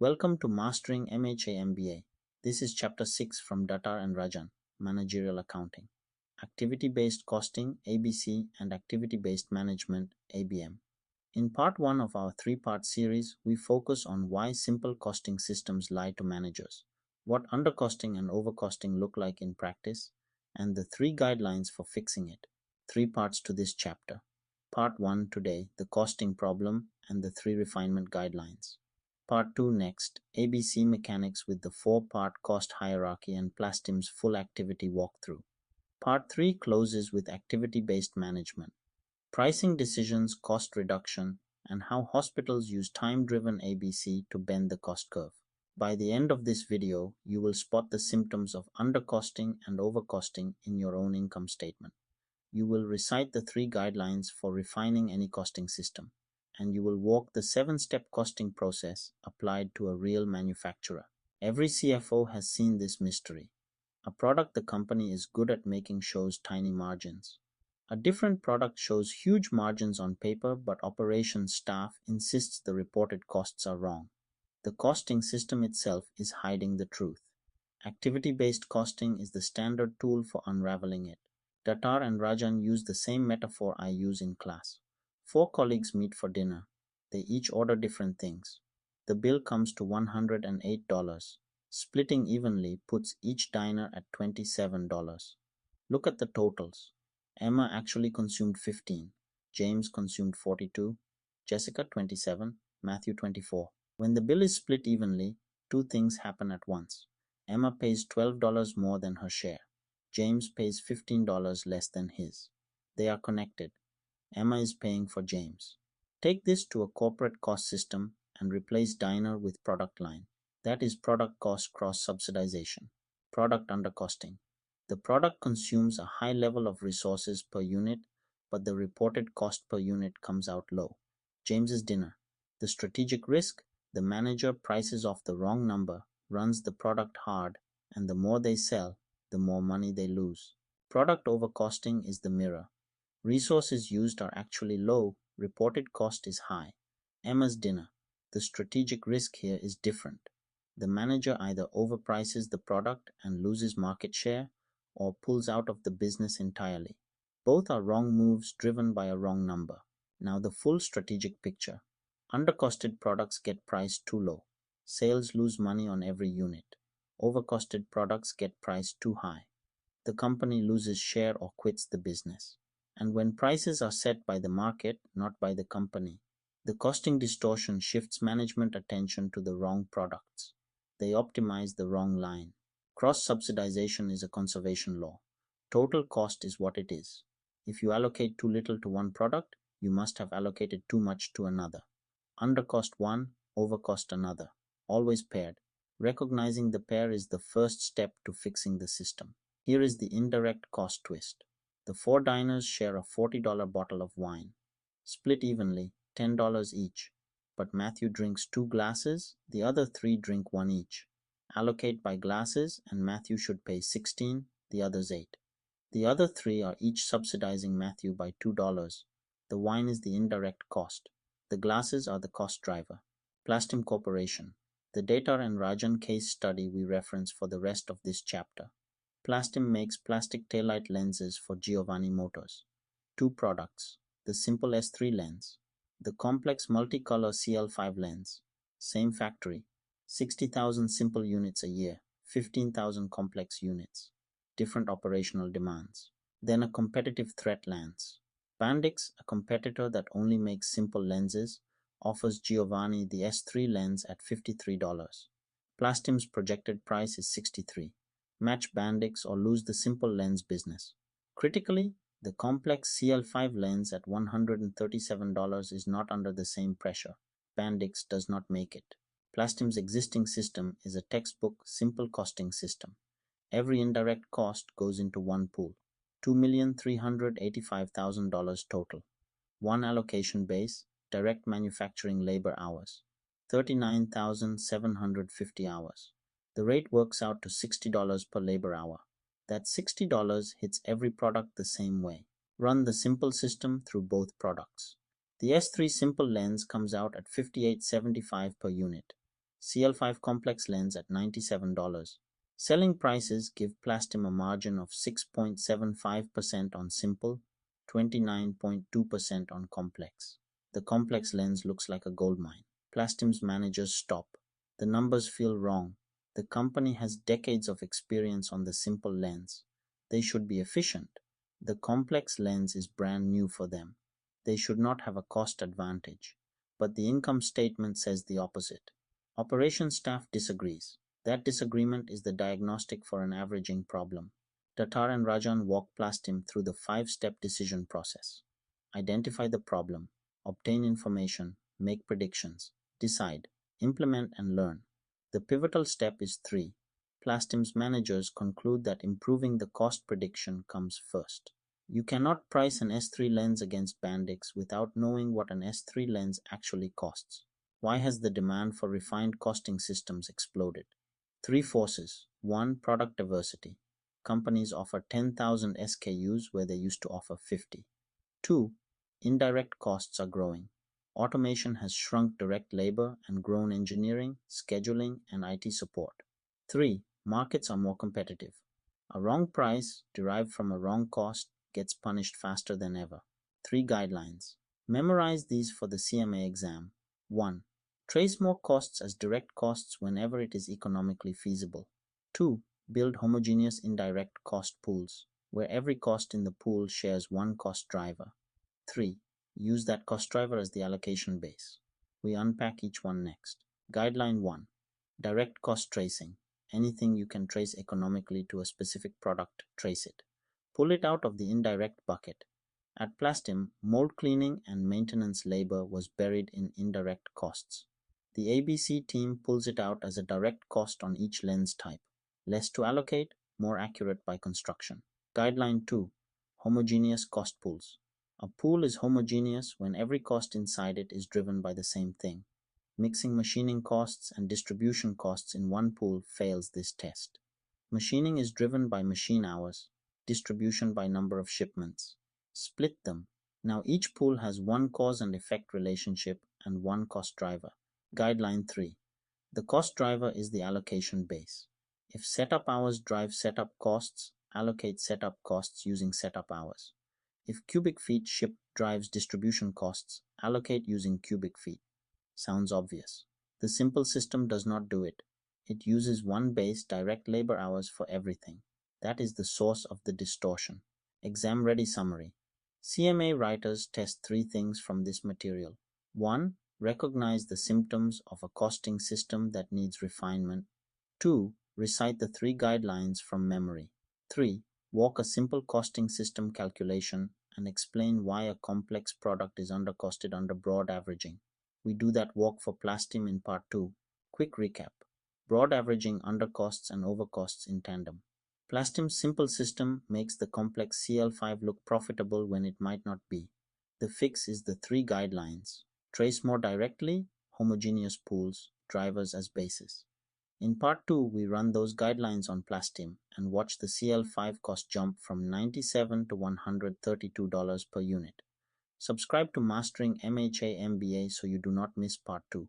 Welcome to Mastering MHA MBA. This is Chapter 6 from Datar and Rajan, Managerial Accounting, Activity-Based Costing ABC and Activity-Based Management ABM. In Part 1 of our three-part series, we focus on why simple costing systems lie to managers, what undercosting and overcosting look like in practice, and the 3 guidelines for fixing it. 3 parts to this chapter. Part 1 today, the costing problem and the 3 refinement guidelines. Part 2 next, ABC mechanics with the 4-part cost hierarchy and Plastim's full activity walkthrough. Part 3 closes with activity-based management, pricing decisions, cost reduction, and how hospitals use time-driven ABC to bend the cost curve. By the end of this video, you will spot the symptoms of undercosting and overcosting in your own income statement. You will recite the 3 guidelines for refining any costing system, and you will walk the 7-step costing process applied to a real manufacturer. Every CFO has seen this mystery. A product the company is good at making shows tiny margins. A different product shows huge margins on paper, but operations staff insists the reported costs are wrong. The costing system itself is hiding the truth. Activity-based costing is the standard tool for unraveling it. Datar and Rajan use the same metaphor I use in class. 4 colleagues meet for dinner. They each order different things. The bill comes to $108. Splitting evenly puts each diner at $27. Look at the totals. Emma actually consumed 15. James consumed 42. Jessica 27. Matthew 24. When the bill is split evenly, 2 things happen at once. Emma pays $12 more than her share. James pays $15 less than his. They are connected. Emma is paying for James. Take this to a corporate cost system and replace diner with product line. That is product cost cross-subsidization, product undercosting. The product consumes a high level of resources per unit, but the reported cost per unit comes out low. James's dinner. The strategic risk: the manager prices off the wrong number, runs the product hard, and the more they sell, the more money they lose. Product overcosting is the mirror. Resources used are actually low, reported cost is high. Emma's dinner. The strategic risk here is different. The manager either overprices the product and loses market share, or pulls out of the business entirely. Both are wrong moves driven by a wrong number. Now the full strategic picture. Undercosted products get priced too low. Sales lose money on every unit. Overcosted products get priced too high. The company loses share or quits the business. And when prices are set by the market, not by the company, the costing distortion shifts management attention to the wrong products. They optimize the wrong line. Cross-subsidization is a conservation law. Total cost is what it is. If you allocate too little to one product, you must have allocated too much to another. Undercost one, overcost another. Always paired. Recognizing the pair is the first step to fixing the system. Here is the indirect cost twist. The 4 diners share a $40 bottle of wine. Split evenly, $10 each. But Matthew drinks 2 glasses, the other 3 drink 1 each. Allocate by glasses, and Matthew should pay 16, the others 8. The other 3 are each subsidizing Matthew by $2. The wine is the indirect cost. The glasses are the cost driver. Plastim Corporation. The Datar and Rajan case study we reference for the rest of this chapter. Plastim makes plastic taillight lenses for Giovanni Motors. 2 products. The simple S3 lens. The complex multicolor CL5 lens. Same factory. 60,000 simple units a year. 15,000 complex units. Different operational demands. Then a competitive threat lens. Bandix, a competitor that only makes simple lenses, offers Giovanni the S3 lens at $53. Plastim's projected price is $63. Match Bandix or lose the simple lens business. Critically, the complex CL5 lens at $137 is not under the same pressure. Bandix does not make it. Plastim's existing system is a textbook simple costing system. Every indirect cost goes into one pool. $2,385,000 total. One allocation base, direct manufacturing labor hours. 39,750 hours. The rate works out to $60 per labor hour. That $60 hits every product the same way. Run the simple system through both products. The S3 simple lens comes out at $58.75 per unit. CL5 complex lens at $97. Selling prices give Plastim a margin of 6.75% on simple, 29.2% on complex. The complex lens looks like a goldmine. Plastim's managers stop. The numbers feel wrong. The company has decades of experience on the simple lens. They should be efficient. The complex lens is brand new for them. They should not have a cost advantage. But the income statement says the opposite. Operations staff disagrees. That disagreement is the diagnostic for an averaging problem. Datar and Rajan walk Plastim through the 5-step decision process. Identify the problem, obtain information, make predictions, decide, implement and learn. The pivotal step is 3. Plastim's managers conclude that improving the cost prediction comes first. You cannot price an S3 lens against Bandix without knowing what an S3 lens actually costs. Why has the demand for refined costing systems exploded? 3 forces. 1. Product diversity. Companies offer 10,000 SKUs where they used to offer 50. 2. Indirect costs are growing. Automation has shrunk direct labor and grown engineering, scheduling, and IT support. 3. Markets are more competitive. A wrong price derived from a wrong cost gets punished faster than ever. 3 guidelines. Memorize these for the CMA exam. 1. Trace more costs as direct costs whenever it is economically feasible. 2. Build homogeneous indirect cost pools, where every cost in the pool shares one cost driver. 3. Use that cost driver as the allocation base. We unpack each one next. Guideline 1. Direct cost tracing. Anything you can trace economically to a specific product, trace it. Pull it out of the indirect bucket. At Plastim, mold cleaning and maintenance labor was buried in indirect costs. The ABC team pulls it out as a direct cost on each lens type. Less to allocate, more accurate by construction. Guideline 2. Homogeneous cost pools. A pool is homogeneous when every cost inside it is driven by the same thing. Mixing machining costs and distribution costs in one pool fails this test. Machining is driven by machine hours, distribution by number of shipments. Split them. Now each pool has one cause and effect relationship and one cost driver. Guideline 3. The cost driver is the allocation base. If setup hours drive setup costs, allocate setup costs using setup hours. If cubic feet shipped drives distribution costs, allocate using cubic feet. Sounds obvious. The simple system does not do it. It uses one base direct labor hours for everything. That is the source of the distortion. Exam ready summary. CMA writers test 3 things from this material. 1. Recognize the symptoms of a costing system that needs refinement. 2. Recite the 3 guidelines from memory. 3. Walk a simple costing system calculation and explain why a complex product is undercosted under broad averaging. We do that walk for Plastim in part 2. Quick recap. Broad averaging undercosts and overcosts in tandem. Plastim's simple system makes the complex CL5 look profitable when it might not be. The fix is the 3 guidelines. Trace more directly, homogeneous pools, drivers as basis. In part 2, we run those guidelines on Plastim and watch the CL5 cost jump from $97 to $132 per unit. Subscribe to Mastering MHA MBA so you do not miss part 2.